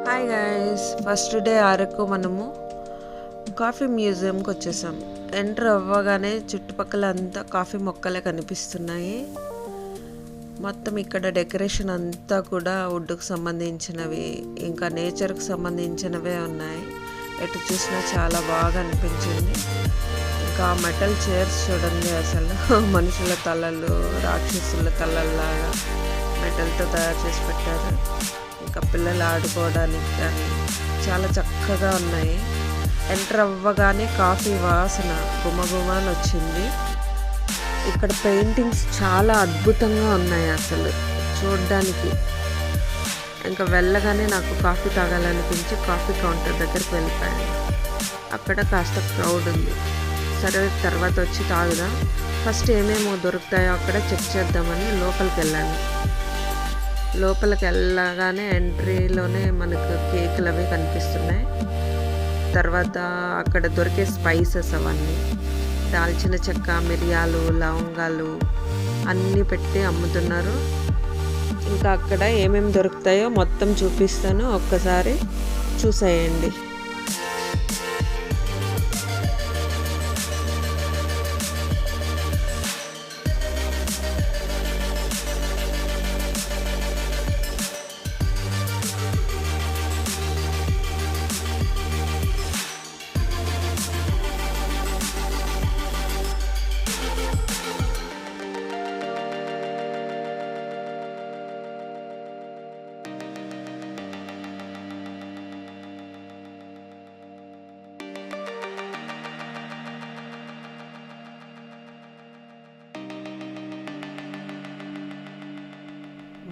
Hi guys, first day Araku మనము coffee మ్యూజియంకి వచ్చేసాం. Enter అవ్వగానే చుట్టుపక్కల అంతా కాఫీ మొక్కలే కనిపిస్తున్నాయి. మొత్తం ఇక్కడ డెకరేషన్ అంతా కూడా వుడ్కు సంబంధించినవి, ఇంకా నేచర్కి సంబంధించినవే ఉన్నాయి. ఎటు చూసినా చాలా బాగా అనిపించింది. ఇంకా మెటల్ చైర్స్ చూడండి, అసలు మనుషుల తలలు, రాక్షసుల తలల్లాగా మెటల్తో తయారు చేసి పెట్టారు. ఇంకా పిల్లలు ఆడుకోవడానికి కానీ చాలా చక్కగా ఉన్నాయి. ఎంటర్ అవ్వగానే కాఫీ వాసన గుమగుమని వచ్చింది. ఇక్కడ పెయింటింగ్స్ చాలా అద్భుతంగా ఉన్నాయి అసలు చూడడానికి. ఇంకా వెళ్ళగానే నాకు కాఫీ తాగాలనిపించి కాఫీ కౌంటర్ దగ్గరికి వెళ్ళిపోయాను. అక్కడ కాస్త క్రౌడ్ ఉంది. సరే తర్వాత వచ్చి తాగుదాం, ఫస్ట్ ఏమేమో దొరుకుతాయో అక్కడ చెక్ చేద్దామని లోపలికి వెళ్ళాను. లోపలికి వెళ్ళగానే ఎంట్రీలోనే మనకు కేకులు అవి కనిపిస్తున్నాయి. తర్వాత అక్కడ దొరికే స్పైసెస్ అవన్నీ దాల్చిన చెక్క, మిరియాలు, లవంగాలు అన్నీ పెట్టి అమ్ముతున్నారు. ఇంకా అక్కడ ఏమేమి దొరుకుతాయో మొత్తం చూపిస్తాను, ఒక్కసారి చూసేయండి.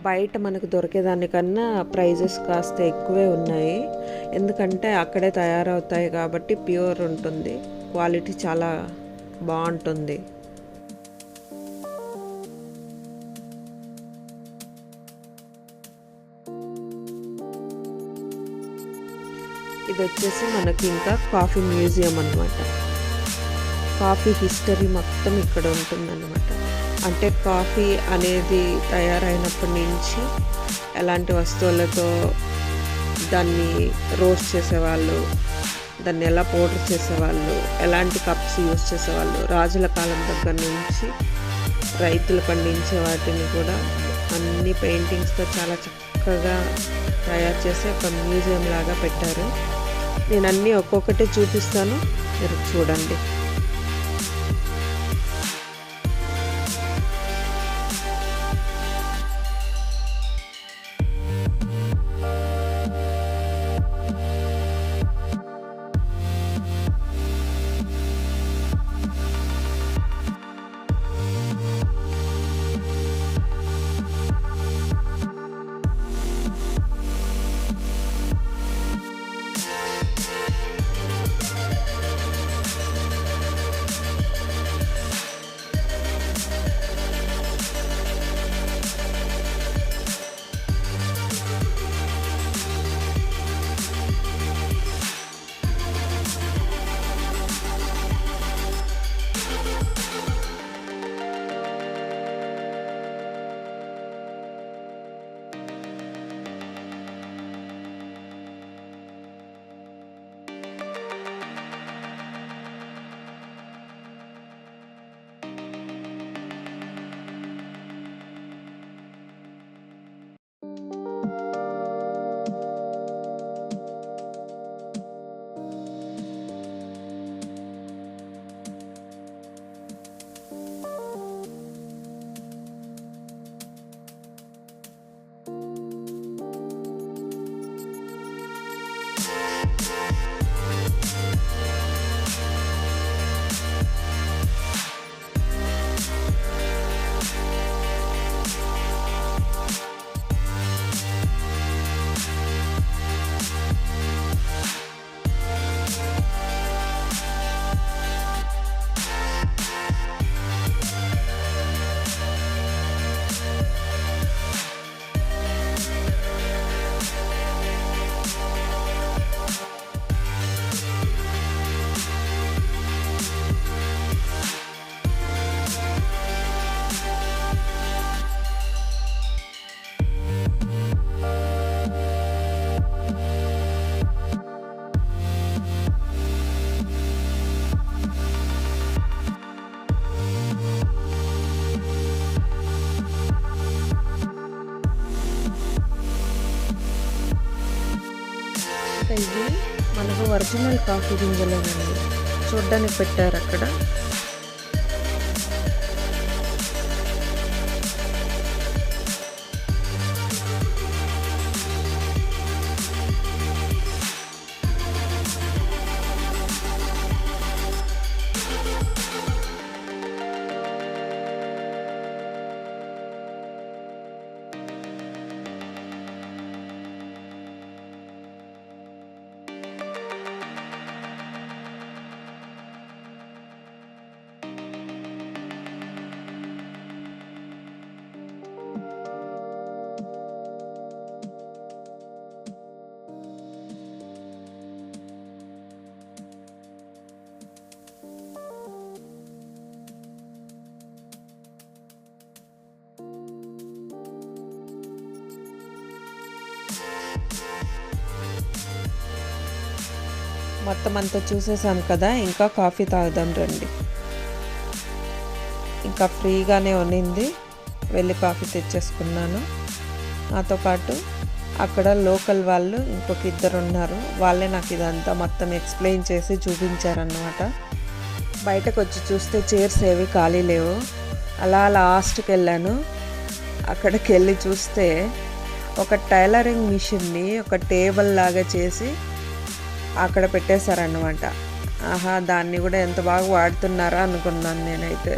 బయట మనకు దొరికేదానికన్నా ప్రైజెస్ కాస్త ఎక్కువే ఉన్నాయి. ఎందుకంటే అక్కడే తయారవుతాయి కాబట్టి ప్యూర్ ఉంటుంది, క్వాలిటీ చాలా బాగుంటుంది. ఇది వచ్చేసి మనకి ఇంకా కాఫీ మ్యూజియం అన్నమాట. కాఫీ హిస్టరీ మొత్తం ఇక్కడ ఉంటుందన్నమాట. అంటే కాఫీ అనేది తయారైనప్పటి నుంచి ఎలాంటి వస్తువులతో దాన్ని రోస్ట్ చేసేవాళ్ళు, దాన్ని ఎలా పౌడర్ చేసేవాళ్ళు, ఎలాంటి కప్స్ యూస్ చేసేవాళ్ళు, రాజుల కాలం దగ్గర నుంచి రైతులు పండించే వాటిని కూడా అన్ని పెయింటింగ్స్తో చాలా చక్కగా తయారు చేసి ఒక మ్యూజియం లాగా పెట్టారు. నేను అన్నీ ఒక్కొక్కటి చూపిస్తాను, మీరు చూడండి. ఇంకా ఇవి మనకు ఒరిజినల్ కాఫీ గింజలేనండి, చూడ్డానికి పెట్టారు అక్కడ. మొత్తం అంతా చూసేసాం కదా, ఇంకా కాఫీ తాగుదాం రండి. ఇంకా ఫ్రీగానే ఉన్నింది, వెళ్ళి కాఫీ తెచ్చేసుకున్నాను. నాతో పాటు అక్కడ లోకల్ వాళ్ళు ఇంకొక ఇద్దరు ఉన్నారు, వాళ్ళే నాకు ఇదంతా మొత్తం ఎక్స్ప్లెయిన్ చేసి చూపించారన్నమాట. బయటకు వచ్చి చూస్తే చైర్స్ ఏవి ఖాళీ లేవు. అలా లాస్ట్కి వెళ్ళాను. అక్కడికి వెళ్ళి చూస్తే ఒక టైలరింగ్ మిషన్ని ఒక టేబుల్ లాగా చేసి అక్కడ పెట్టేశారన్నమాట. ఆహా, దాన్ని కూడా ఎంత బాగా వాడుతున్నారా అనుకున్నాను నేనైతే.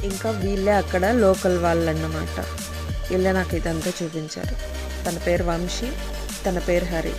ఇంకా వీళ్ళే అక్కడ లోకల్ వాళ్ళు అన్నమాట. వీళ్ళే నాకు ఇదంతా చూపించారు. తన పేరు వంశీ, తన పేరు హరి.